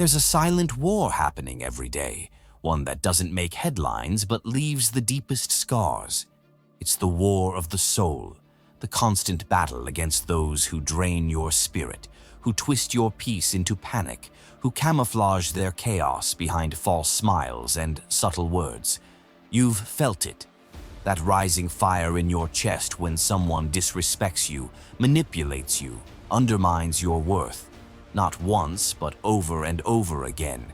There's a silent war happening every day, one that doesn't make headlines but leaves the deepest scars. It's the war of the soul, the constant battle against those who drain your spirit, who twist your peace into panic, who camouflage their chaos behind false smiles and subtle words. You've felt it, that rising fire in your chest when someone disrespects you, manipulates you, undermines your worth. Not once, but over and over again.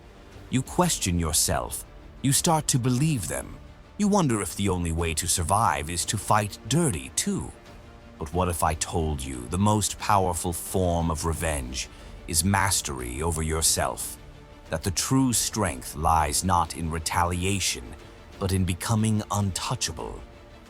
You question yourself. You start to believe them. You wonder if the only way to survive is to fight dirty, too. But what if I told you the most powerful form of revenge is mastery over yourself? That the true strength lies not in retaliation, but in becoming untouchable.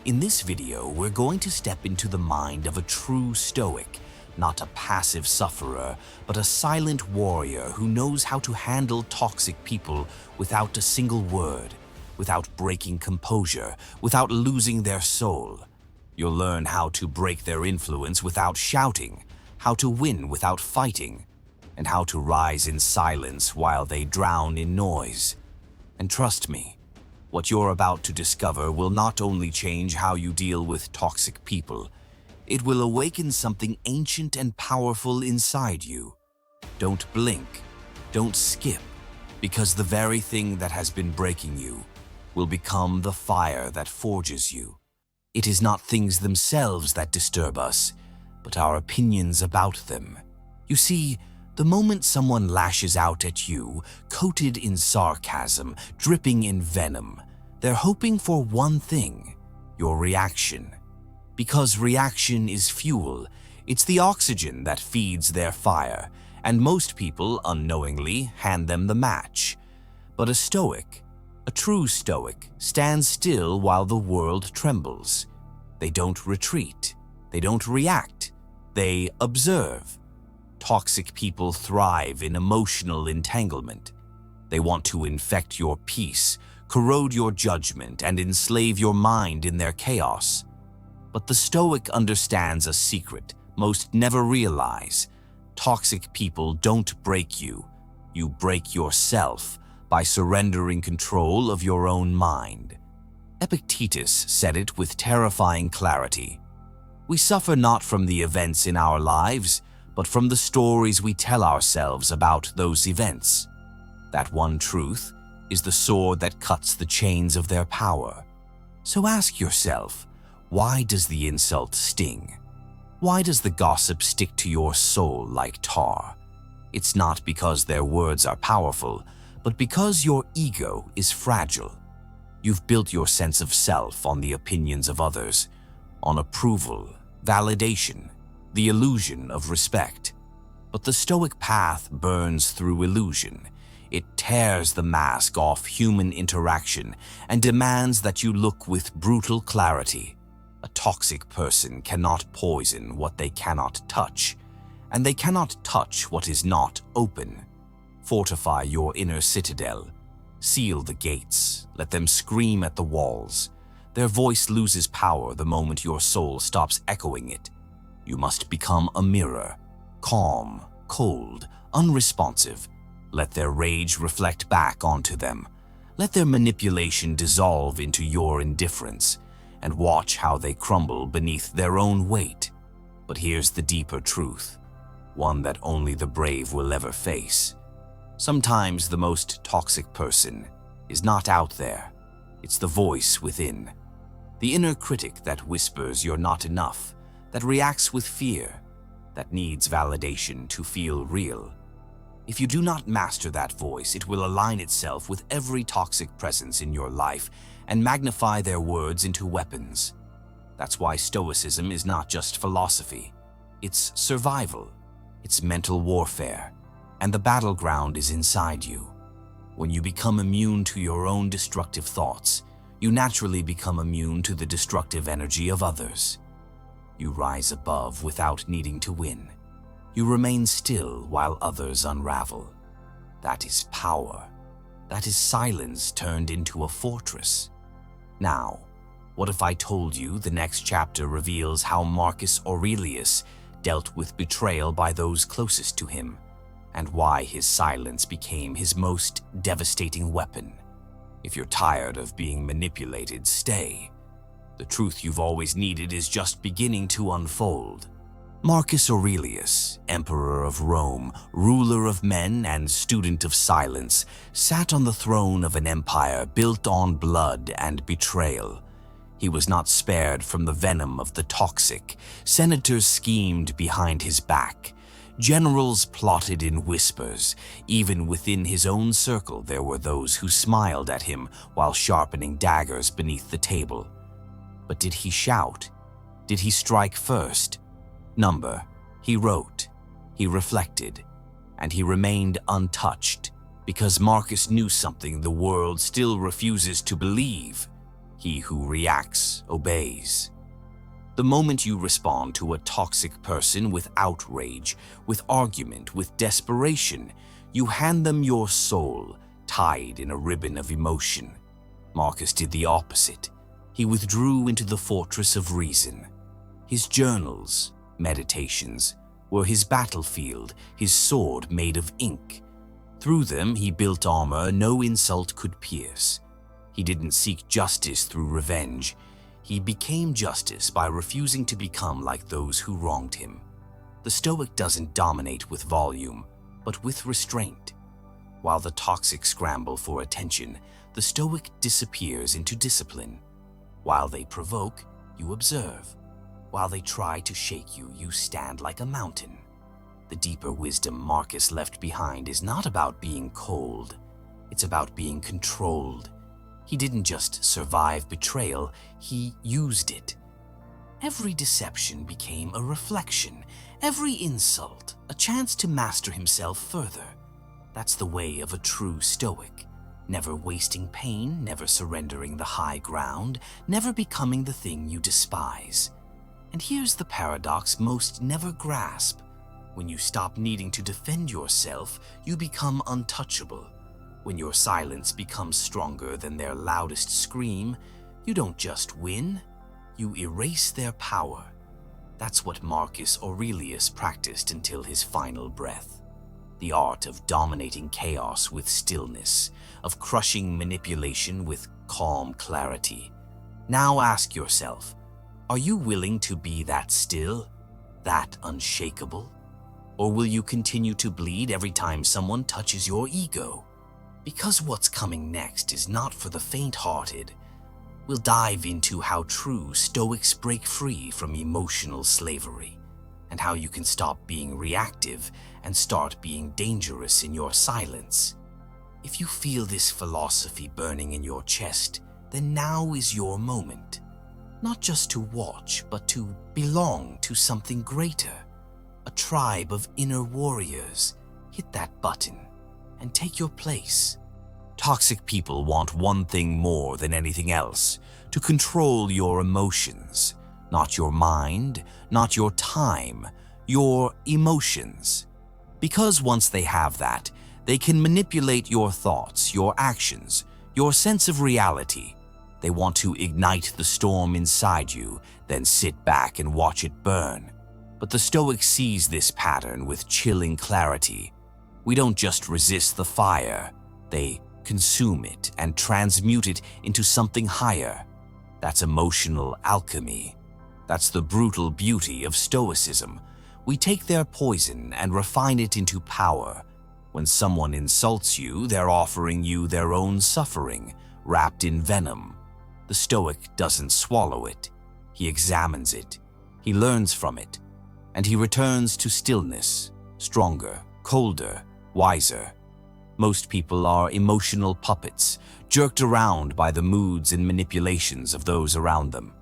In this video, we're going to step into the mind of a true Stoic, not a passive sufferer, but a silent warrior who knows how to handle toxic people without a single word, without breaking composure, without losing their soul. You'll learn how to break their influence without shouting, how to win without fighting, and how to rise in silence while they drown in noise. And trust me, what you're about to discover will not only change how you deal with toxic people, it will awaken something ancient and powerful inside you. Don't blink, don't skip, because the very thing that has been breaking you will become the fire that forges you. It is not things themselves that disturb us, but our opinions about them. You see, the moment someone lashes out at you, coated in sarcasm, dripping in venom, they're hoping for one thing: your reaction. Because reaction is fuel, it's the oxygen that feeds their fire, and most people unknowingly hand them the match. But a Stoic, a true Stoic, stands still while the world trembles. They don't retreat, they don't react, they observe. Toxic people thrive in emotional entanglement. They want to infect your peace, corrode your judgment, and enslave your mind in their chaos. But the Stoic understands a secret most never realize. Toxic people don't break you. You break yourself by surrendering control of your own mind. Epictetus said it with terrifying clarity. We suffer not from the events in our lives, but from the stories we tell ourselves about those events. That one truth is the sword that cuts the chains of their power. So ask yourself, why does the insult sting? Why does the gossip stick to your soul like tar? It's not because their words are powerful, but because your ego is fragile. You've built your sense of self on the opinions of others, on approval, validation, the illusion of respect. But the Stoic path burns through illusion. It tears the mask off human interaction and demands that you look with brutal clarity. A toxic person cannot poison what they cannot touch, and they cannot touch what is not open. Fortify your inner citadel. Seal the gates. Let them scream at the walls. Their voice loses power the moment your soul stops echoing it. You must become a mirror, calm, cold, unresponsive. Let their rage reflect back onto them. Let their manipulation dissolve into your indifference, and watch how they crumble beneath their own weight. But here's the deeper truth, one that only the brave will ever face. Sometimes the most toxic person is not out there. It's the voice within. The inner critic that whispers you're not enough, that reacts with fear, that needs validation to feel real. If you do not master that voice, it will align itself with every toxic presence in your life and magnify their words into weapons. That's why Stoicism is not just philosophy. It's survival. It's mental warfare. And the battleground is inside you. When you become immune to your own destructive thoughts, you naturally become immune to the destructive energy of others. You rise above without needing to win. You remain still while others unravel. That is power. That is silence turned into a fortress. Now, what if I told you the next chapter reveals how Marcus Aurelius dealt with betrayal by those closest to him, and why his silence became his most devastating weapon. If you're tired of being manipulated, stay. The truth you've always needed is just beginning to unfold. Marcus Aurelius, emperor of Rome, ruler of men and student of silence, sat on the throne of an empire built on blood and betrayal. He was not spared from the venom of the toxic. Senators schemed behind his back. Generals plotted in whispers. Even within his own circle, there were those who smiled at him while sharpening daggers beneath the table. But did he shout? Did he strike first? Number. He wrote. He reflected. And he remained untouched, because Marcus knew something the world still refuses to believe. He who reacts obeys. The moment you respond to a toxic person with outrage, with argument, with desperation, you hand them your soul, tied in a ribbon of emotion. Marcus did the opposite. He withdrew into the fortress of reason. His journals, meditations, were his battlefield, his sword made of ink. Through them he built armor no insult could pierce. He didn't seek justice through revenge. He became justice by refusing to become like those who wronged him. The Stoic doesn't dominate with volume, but with restraint. While the toxic scramble for attention, the Stoic disappears into discipline. While they provoke, you observe. While they try to shake you, you stand like a mountain. The deeper wisdom Marcus left behind is not about being cold. It's about being controlled. He didn't just survive betrayal, he used it. Every deception became a reflection, every insult a chance to master himself further. That's the way of a true Stoic. Never wasting pain, never surrendering the high ground, never becoming the thing you despise. And here's the paradox most never grasp. When you stop needing to defend yourself, you become untouchable. When your silence becomes stronger than their loudest scream, you don't just win, you erase their power. That's what Marcus Aurelius practiced until his final breath. The art of dominating chaos with stillness, of crushing manipulation with calm clarity. Now ask yourself, are you willing to be that still, that unshakable? Or will you continue to bleed every time someone touches your ego? Because what's coming next is not for the faint-hearted. We'll dive into how true Stoics break free from emotional slavery, and how you can stop being reactive and start being dangerous in your silence. If you feel this philosophy burning in your chest, then now is your moment. Not just to watch, but to belong to something greater. A tribe of inner warriors. Hit that button and take your place. Toxic people want one thing more than anything else: to control your emotions. Not your mind, not your time, your emotions. Because once they have that, they can manipulate your thoughts, your actions, your sense of reality. They want to ignite the storm inside you, then sit back and watch it burn. But the Stoic sees this pattern with chilling clarity. We don't just resist the fire, they consume it and transmute it into something higher. That's emotional alchemy. That's the brutal beauty of Stoicism. We take their poison and refine it into power. When someone insults you, they're offering you their own suffering, wrapped in venom. The Stoic doesn't swallow it. He examines it. He learns from it. And he returns to stillness, stronger, colder, wiser. Most people are emotional puppets, jerked around by the moods and manipulations of those around them.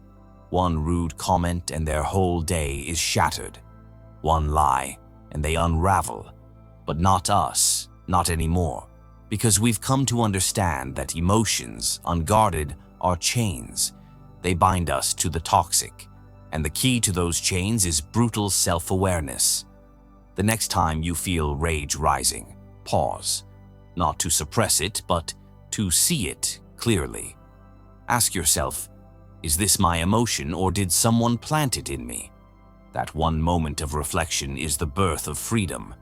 One rude comment and their whole day is shattered. One lie and they unravel. But not us, not anymore, because we've come to understand that emotions, unguarded, are chains. They bind us to the toxic, and the key to those chains is brutal self-awareness. The next time you feel rage rising, pause, not to suppress it, but to see it clearly. Ask yourself, is this my emotion or did someone plant it in me? That one moment of reflection is the birth of freedom.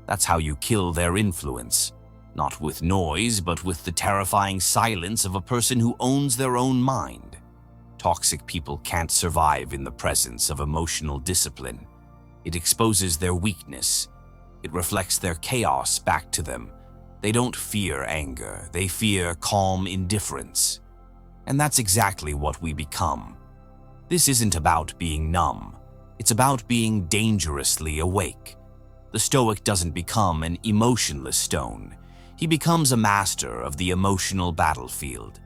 That's how you kill their influence. Not with noise, but with the terrifying silence of a person who owns their own mind. Toxic people can't survive in the presence of emotional discipline. It exposes their weakness. It reflects their chaos back to them. They don't fear anger, they fear calm indifference. And that's exactly what we become. This isn't about being numb. It's about being dangerously awake. The Stoic doesn't become an emotionless stone. He becomes a master of the emotional battlefield.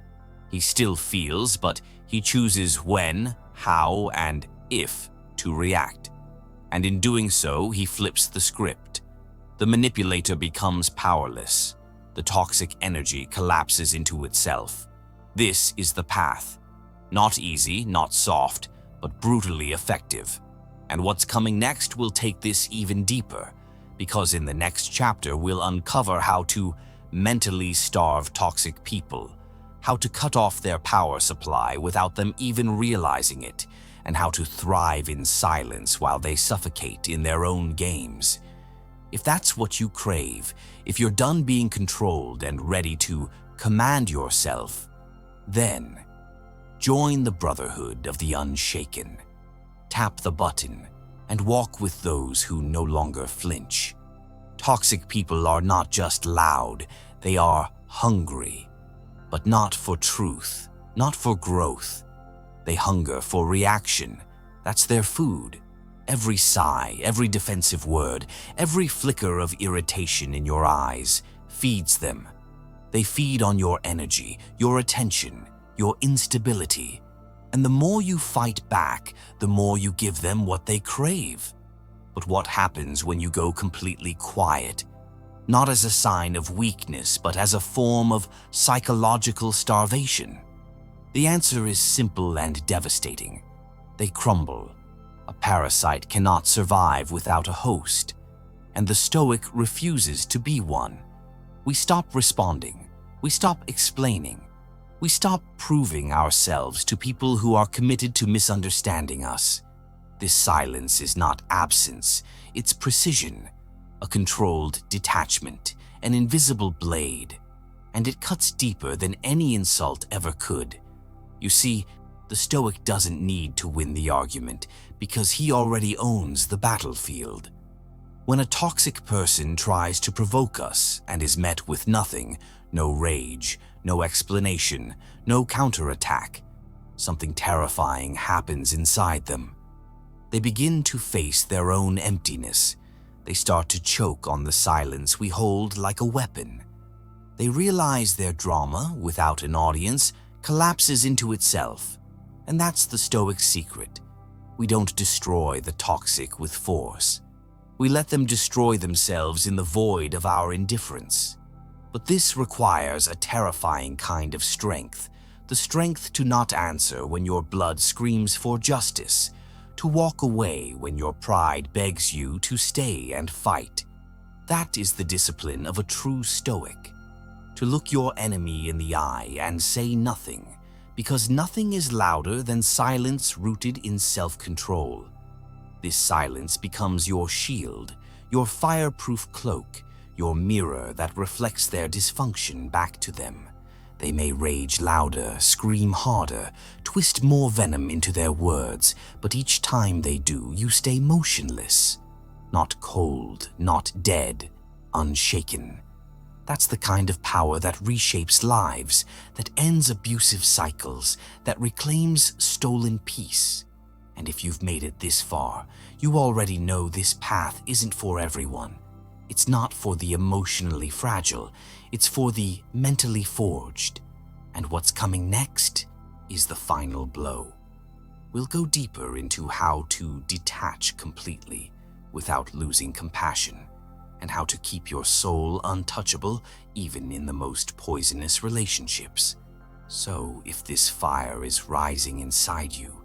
He still feels, but he chooses when, how, and if to react. And in doing so, he flips the script. The manipulator becomes powerless. The toxic energy collapses into itself. This is the path. Not easy, not soft, but brutally effective. And what's coming next will take this even deeper, because in the next chapter we'll uncover how to mentally starve toxic people, how to cut off their power supply without them even realizing it, and how to thrive in silence while they suffocate in their own games. If that's what you crave, if you're done being controlled and ready to command yourself, then join the brotherhood of the unshaken. Tap the button and walk with those who no longer flinch. Toxic people are not just loud, they are hungry, but not for truth, not for growth. They hunger for reaction. That's their food. Every sigh, every defensive word, every flicker of irritation in your eyes feeds them. They feed on your energy, your attention, your instability. And the more you fight back, the more you give them what they crave. But what happens when you go completely quiet? Not as a sign of weakness, but as a form of psychological starvation. The answer is simple and devastating. They crumble. A parasite cannot survive without a host, and the Stoic refuses to be one. We stop responding. We stop explaining. We stop proving ourselves to people who are committed to misunderstanding us. This silence is not absence, it's precision, a controlled detachment, an invisible blade, and it cuts deeper than any insult ever could. You see, the Stoic doesn't need to win the argument because he already owns the battlefield. When a toxic person tries to provoke us and is met with nothing, no rage, no explanation, no counterattack, something terrifying happens inside them. They begin to face their own emptiness. They start to choke on the silence we hold like a weapon. They realize their drama, without an audience, collapses into itself. And that's the Stoic secret. We don't destroy the toxic with force. We let them destroy themselves in the void of our indifference. But this requires a terrifying kind of strength, the strength to not answer when your blood screams for justice, to walk away when your pride begs you to stay and fight. That is the discipline of a true Stoic. To look your enemy in the eye and say nothing, because nothing is louder than silence rooted in self-control. This silence becomes your shield, your fireproof cloak, your mirror that reflects their dysfunction back to them. They may rage louder, scream harder, twist more venom into their words, but each time they do, you stay motionless. Not cold, not dead, unshaken. That's the kind of power that reshapes lives, that ends abusive cycles, that reclaims stolen peace. And if you've made it this far, you already know this path isn't for everyone. It's not for the emotionally fragile, it's for the mentally forged. And what's coming next is the final blow. We'll go deeper into how to detach completely without losing compassion, and how to keep your soul untouchable even in the most poisonous relationships. So if this fire is rising inside you,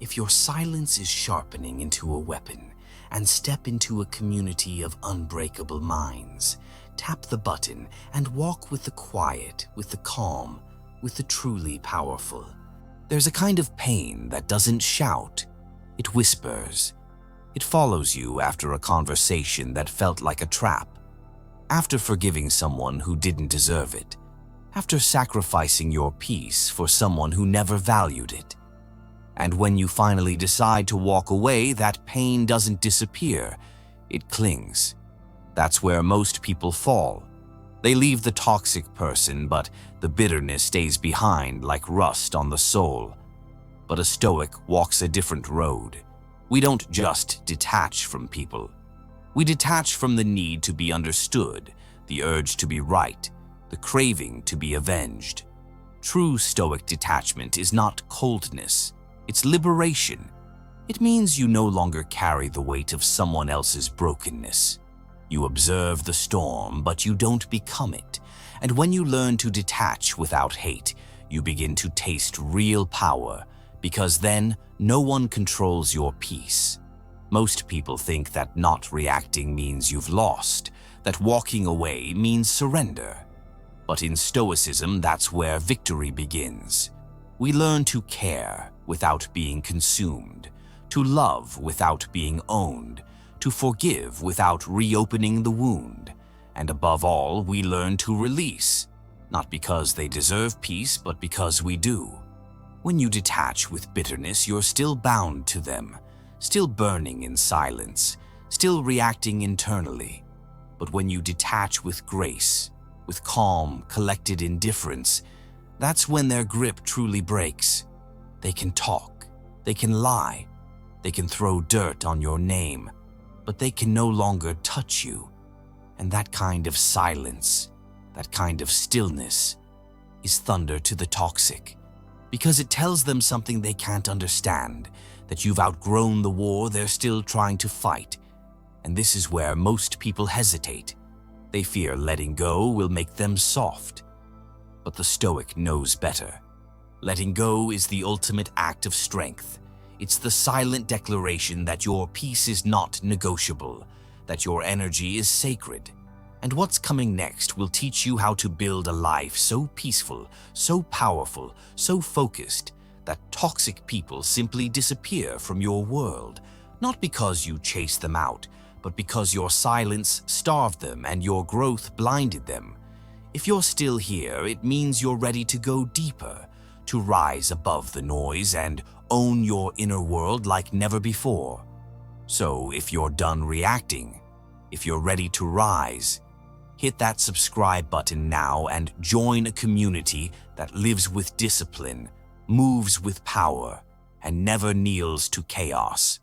if your silence is sharpening into a weapon, and step into a community of unbreakable minds, tap the button and walk with the quiet, with the calm, with the truly powerful. There's a kind of pain that doesn't shout, it whispers. It follows you after a conversation that felt like a trap, after forgiving someone who didn't deserve it, after sacrificing your peace for someone who never valued it. And when you finally decide to walk away, that pain doesn't disappear, it clings. That's where most people fall. They leave the toxic person, but the bitterness stays behind like rust on the soul. But a Stoic walks a different road. We don't just detach from people. We detach from the need to be understood, the urge to be right, the craving to be avenged. True Stoic detachment is not coldness, it's liberation. It means you no longer carry the weight of someone else's brokenness. You observe the storm, but you don't become it. And when you learn to detach without hate, you begin to taste real power, because then no one controls your peace. Most people think that not reacting means you've lost, that walking away means surrender. But in Stoicism, that's where victory begins. We learn to care without being consumed, to love without being owned, to forgive without reopening the wound. And above all, we learn to release, not because they deserve peace, but because we do. When you detach with bitterness, you're still bound to them, still burning in silence, still reacting internally. But when you detach with grace, with calm, collected indifference, that's when their grip truly breaks. They can talk, they can lie, they can throw dirt on your name, but they can no longer touch you. And that kind of silence, that kind of stillness, is thunder to the toxic, because it tells them something they can't understand, that you've outgrown the war they're still trying to fight. And this is where most people hesitate. They fear letting go will make them soft. But the Stoic knows better. Letting go is the ultimate act of strength. It's the silent declaration that your peace is not negotiable, that your energy is sacred. And what's coming next will teach you how to build a life so peaceful, so powerful, so focused, that toxic people simply disappear from your world, not because you chase them out, but because your silence starved them and your growth blinded them. If you're still here, it means you're ready to go deeper, to rise above the noise and own your inner world like never before. So if you're done reacting, if you're ready to rise, hit that subscribe button now and join a community that lives with discipline, moves with power, and never kneels to chaos.